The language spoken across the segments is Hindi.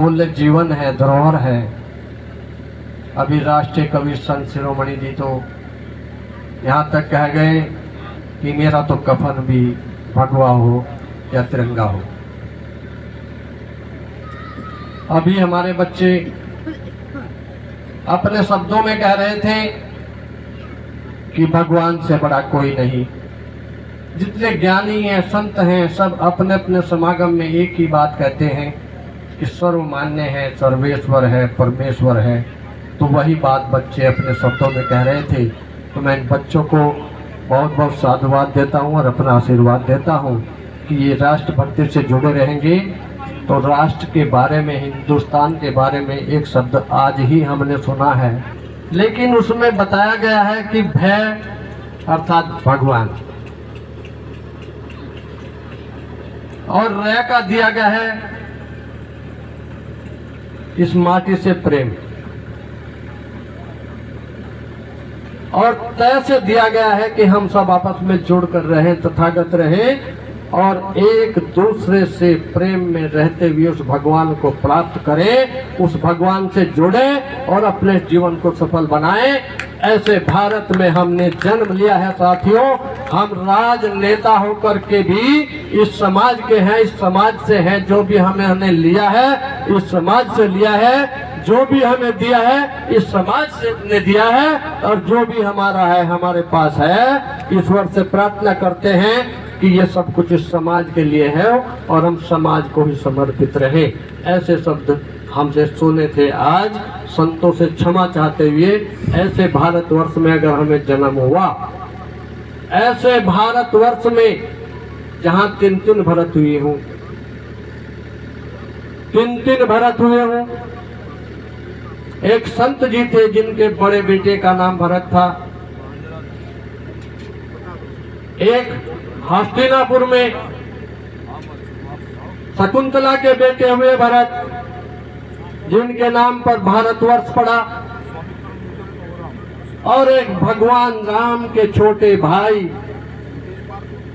मूल्य जीवन है, धरोहर है। अभी राष्ट्रीय कवि संत शिरोमणि जी तो यहाँ तक कह गए कि मेरा तो कफन भी भगवा हो या तिरंगा हो। अभी हमारे बच्चे अपने शब्दों में कह रहे थे कि भगवान से बड़ा कोई नहीं। जितने ज्ञानी हैं, संत हैं, सब अपने अपने समागम में एक ही बात कहते हैं कि सर्वमान्य है, सर्वेश्वर है, परमेश्वर है। तो वही बात बच्चे अपने शब्दों में कह रहे थे। तो मैं इन बच्चों को बहुत बहुत साधुवाद देता हूँ और अपना आशीर्वाद देता हूँ कि ये राष्ट्रभक्ति से जुड़े रहेंगे तो राष्ट्र के बारे में, हिंदुस्तान के बारे में एक शब्द आज ही हमने सुना है, लेकिन उसमें बताया गया है कि भय अर्थात भगवान, और रे का दिया गया है इस माटी से प्रेम, और तय से दिया गया है कि हम सब आपस में जुड़कर रहें, तथागत रहें और एक दूसरे से प्रेम में रहते हुए उस भगवान को प्राप्त करें, उस भगवान से जुड़े और अपने जीवन को सफल बनाएं। ऐसे भारत में हमने जन्म लिया है साथियों। हम राजनेता होकर के भी इस समाज के हैं, इस समाज से हैं। जो भी हमने लिया है इस समाज से लिया है, जो भी हमें दिया है इस समाज से ने दिया है, और जो भी हमारा है, हमारे पास है, ईश्वर से प्रार्थना करते हैं कि ये सब कुछ इस समाज के लिए है और हम समाज को ही समर्पित रहें। ऐसे शब्द हमसे सुने थे। आज संतों से क्षमा चाहते हुए, ऐसे भारतवर्ष में अगर हमें जन्म हुआ, ऐसे भारतवर्ष में जहाँ तीन तीन भरत हुए हूँ, तीन भरत हुए हूँ। एक संत जी थे जिनके बड़े बेटे का नाम भरत था। एक हस्तिनापुर में शकुंतला के बेटे हुए भरत, जिनके नाम पर भारतवर्ष पड़ा। और एक भगवान राम के छोटे भाई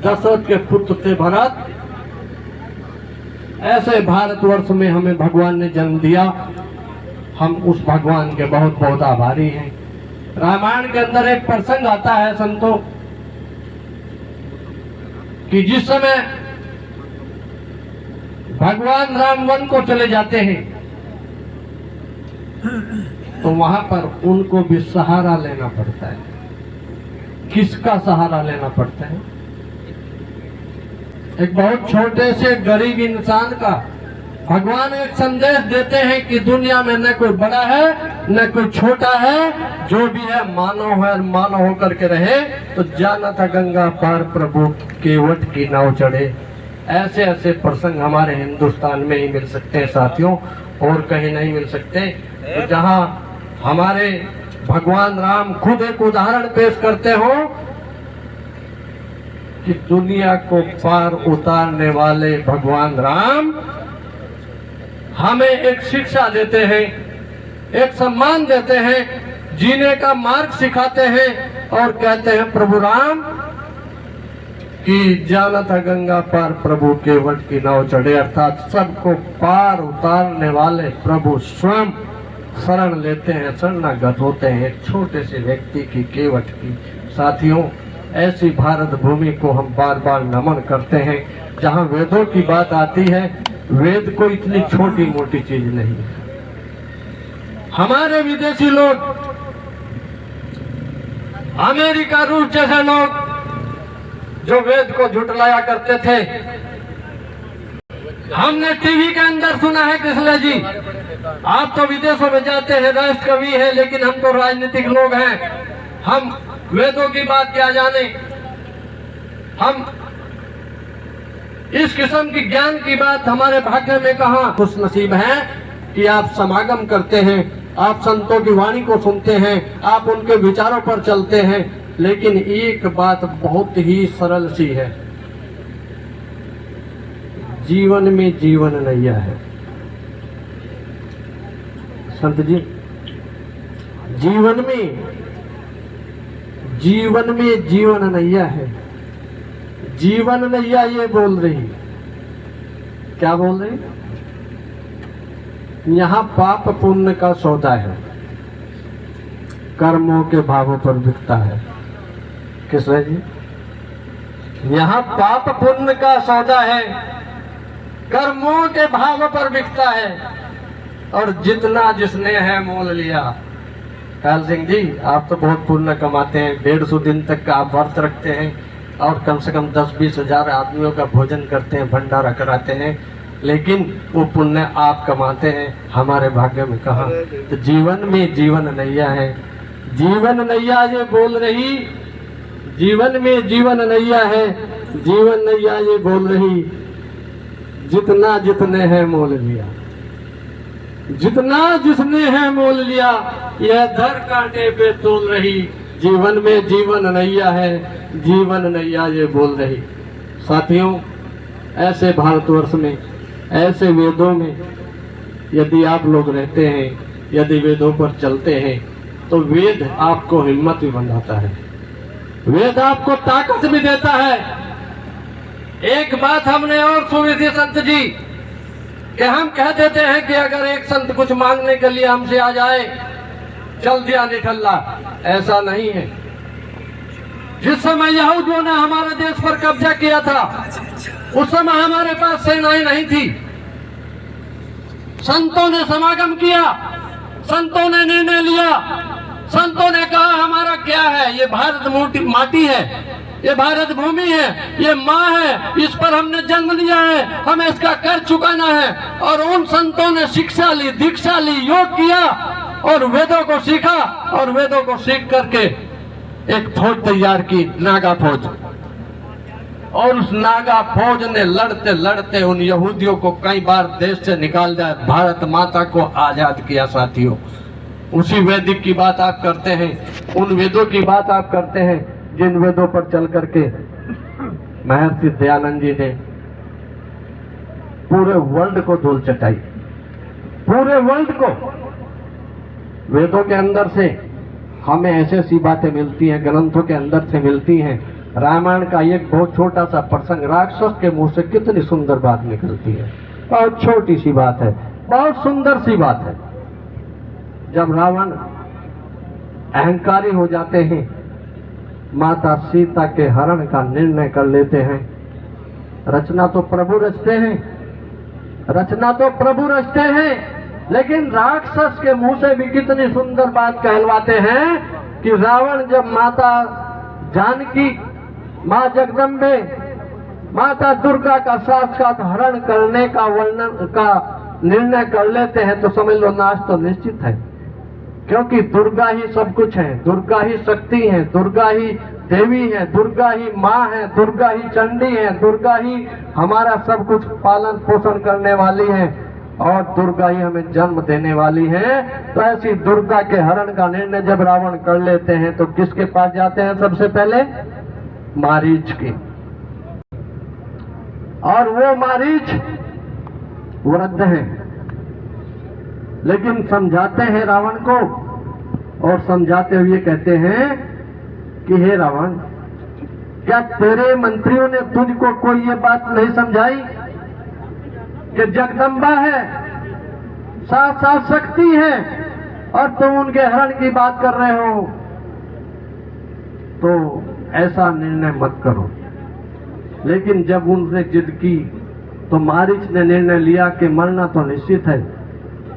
दशरथ के पुत्र थे भरत। ऐसे भारतवर्ष में हमें भगवान ने जन्म दिया। हम उस भगवान के बहुत बहुत आभारी हैं। रामायण के अंदर एक प्रसंग आता है संतों कि जिस समय भगवान राम वन को चले जाते हैं तो वहां पर उनको भी सहारा लेना पड़ता है। किसका सहारा लेना पड़ता है? एक बहुत छोटे से गरीब इंसान का। भगवान एक संदेश देते हैं कि दुनिया में न कोई बड़ा है न कोई छोटा है, जो भी है मानव है, मानव होकर के रहे। तो जाना था गंगा पार प्रभु केवट की नाव चढ़े। ऐसे ऐसे प्रसंग हमारे हिंदुस्तान में ही मिल सकते हैं साथियों, और कहीं नहीं मिल सकते। तो जहाँ हमारे भगवान राम खुद एक उदाहरण पेश करते हो कि दुनिया को पार उतारने वाले भगवान राम हमें एक शिक्षा देते हैं, एक सम्मान देते हैं, जीने का मार्ग सिखाते हैं और कहते हैं प्रभु राम कि जाना था गंगा पार प्रभु केवट की नाव चढ़े। अर्थात सबको पार उतारने वाले प्रभु स्वयं शरण लेते हैं, शरणागत होते हैं एक छोटे से व्यक्ति की, केवट की। साथियों, ऐसी भारत भूमि को हम बार बार नमन करते हैं। जहाँ वेदों की बात आती है, वेद को इतनी छोटी मोटी चीज नहीं है। हमारे विदेशी लोग, अमेरिका रूस जैसे लोग जो वेद को झुटलाया करते थे, हमने टीवी के अंदर सुना है कृष्ण जी, आप तो विदेशों में जाते हैं, राष्ट्र कवि है, लेकिन हम तो राजनीतिक लोग हैं, हम वेदों की बात क्या जाने। हम इस किस्म की ज्ञान की बात हमारे भाग्य में कहाँ। खुश नसीब है कि आप समागम करते हैं, आप संतों की वाणी को सुनते हैं, आप उनके विचारों पर चलते हैं। लेकिन एक बात बहुत ही सरल सी है, जीवन में जीवन नैया है। संत जी, जीवन में जीवन नैया है। जीवन नैया ये बोल रही, क्या बोल रही? यहाँ पाप पुण्य का सौदा है, कर्मों के भावों पर बिकता है। किस है जी? यहाँ पाप पुण्य का सौदा है, कर्मों के भाव पर बिकता है, और जितना जिसने है मोल लिया। काल सिंह जी, आप तो बहुत पुण्य कमाते हैं, 150 दिन तक का आप व्रत रखते हैं और कम से कम 10-20 हजार आदमियों का भोजन करते हैं, भंडारा कराते हैं, लेकिन वो पुण्य आप कमाते हैं, हमारे भाग्य में कहाँ? तो जीवन में जीवन नैया है, जीवन नैया ये बोल रही, जीवन में जीवन नैया है, जीवन नैया ये बोल रही, जितना जितने हैं मोल लिया, जितना जिसने है मोल लिया, यह धर कांटे पे तोल रही, जीवन में जीवन नैया है, जीवन नैया ये बोल रही। साथियों, ऐसे भारतवर्ष में, ऐसे वेदों में यदि आप लोग रहते हैं, यदि वेदों पर चलते हैं, तो वेद आपको हिम्मत भी बनाता है, वेद आपको ताकत भी देता है। एक बात हमने और सुनी थी संत जी, कि हम कह देते हैं कि अगर एक संत कुछ मांगने के लिए हमसे आ जाए, चल दिया निठल्ला। ऐसा नहीं है। जिस समय यहूदियों ने हमारे देश पर कब्जा किया था, उस समय हमारे पास सेनाएं नहीं थी। संतों ने समागम किया, संतों ने निर्णय लिया, संतों ने कहा हमारा क्या है, ये भारत माटी है, ये भारत भूमि है, ये माँ है, इस पर हमने जन्म लिया है, हमें इसका कर चुकाना है। और उन संतों ने शिक्षा ली, दीक्षा ली, योग किया और वेदों को सीखा, और वेदों को सीख करके एक फौज तैयार की, नागा फौज। और उस नागा फौज ने लड़ते लड़ते उन यहूदियों को कई बार देश से निकाल दिया, भारत माता को आजाद किया। साथियों, उसी वैदिक की बात आप करते हैं, उन वेदों की बात आप करते हैं, जिन वेदों पर चल करके महर्षि दयानंद जी ने पूरे वर्ल्ड को धूल चटाई, पूरे वर्ल्ड को। वेदों के अंदर से हमें ऐसी ऐसी बातें मिलती हैं, ग्रंथों के अंदर से मिलती हैं। रामायण का एक बहुत छोटा सा प्रसंग, राक्षस के मुंह से कितनी सुंदर बात निकलती है, बहुत छोटी सी बात है, बहुत सुंदर सी बात है। जब रावण अहंकारी हो जाते हैं, माता सीता के हरण का निर्णय कर लेते हैं। रचना तो प्रभु रचते हैं, रचना तो प्रभु रचते हैं, लेकिन राक्षस के मुंह से भी कितनी सुंदर बात कहलवाते हैं कि रावण जब माता जानकी, माँ जगदम्बे, माता दुर्गा का साक्षात हरण करने का वर्णन का निर्णय कर लेते हैं, तो समझ लो नाश तो निश्चित है। क्योंकि दुर्गा ही सब कुछ है, दुर्गा ही शक्ति है, दुर्गा ही देवी है, दुर्गा ही माँ है, दुर्गा ही चंडी है, दुर्गा ही हमारा सब कुछ पालन पोषण करने वाली है, और दुर्गा ही हमें जन्म देने वाली है। तो ऐसी दुर्गा के हरण का निर्णय जब रावण कर लेते हैं, तो किसके पास जाते हैं? सबसे पहले मारीच के। और वो मारीच वृद्ध हैं, लेकिन समझाते हैं रावण को, और समझाते हुए कहते हैं कि हे रावण, क्या तेरे मंत्रियों ने तुझको कोई ये बात नहीं समझाई कि जगदम्बा है, साथ साथ शक्ति है, और तुम उनके हरण की बात कर रहे हो? तो ऐसा निर्णय मत करो। लेकिन जब उनने जिद की, तो मारीच ने निर्णय लिया कि मरना तो निश्चित है,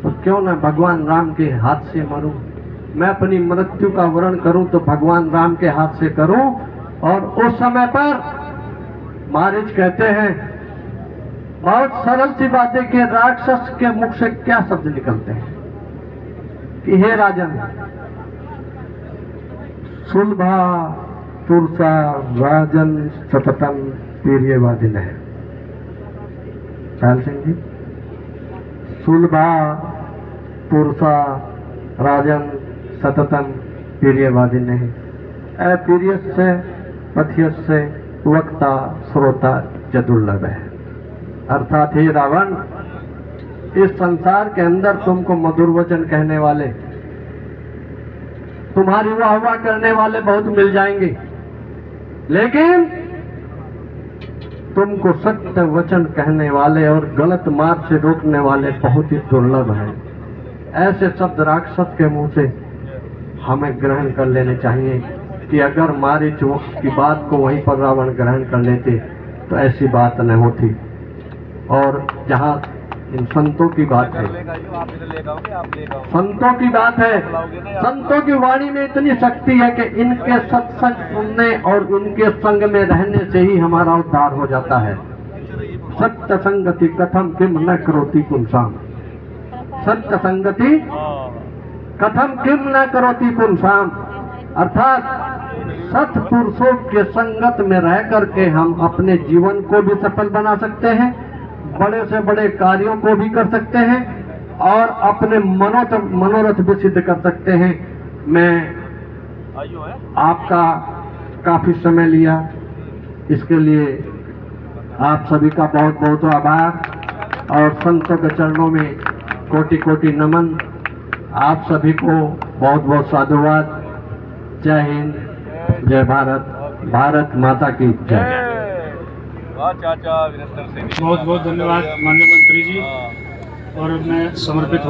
तो क्यों ना भगवान राम के हाथ से मरूं, मैं अपनी मृत्यु का वर्ण करूं तो भगवान राम के हाथ से करूं। और उस समय पर मारीच कहते हैं, बहुत सरल सी बात है कि राक्षस के मुख से क्या शब्द निकलते हैं कि हे राजन, सुलभा पुरुषा राजन सततम वीर्यवादिन है। चाल सिंह जी, सुलभा पुरुषा राजन सततम वीर्यवादिन है। अप्रियस्य पथ्यस्य वक्ता श्रोता च दुर्लभ है। अर्थात हे रावण, इस संसार के अंदर तुमको मधुर वचन कहने वाले, तुम्हारी वाह करने वाले बहुत मिल जाएंगे, लेकिन तुमको सत्य वचन कहने वाले और गलत मार्ग से रोकने वाले बहुत ही दुर्लभ हैं। ऐसे शब्द राक्षस के मुंह से हमें ग्रहण कर लेने चाहिए कि अगर मारीच की बात को वहीं पर रावण ग्रहण कर लेते तो ऐसी बात न होती। और जहाँ इन संतों की बात है, संतों की बात है, संतों की वाणी में इतनी शक्ति है कि इनके सत्संग सुनने और इनके संग में रहने से ही हमारा उद्धार हो जाता है। सत्य संगति कथम किम न करोति पुंसाम, सत्य संगति कथम किम न करोति पुंसाम, अर्थात सत्पुरुषों के संगत में रह करके हम अपने जीवन को भी सफल बना सकते हैं, बड़े से बड़े कार्यों को भी कर सकते हैं और अपने मनोरथ भी सिद्ध कर सकते हैं। मैं आपका काफी समय लिया, इसके लिए आप सभी का बहुत बहुत आभार और संतों के चरणों में कोटि कोटि नमन। आप सभी को बहुत बहुत साधुवाद। जय हिंद, जय भारत, भारत माता की जय। चाचा बहुत बहुत धन्यवाद माननीय मंत्री जी। और मैं समर्पित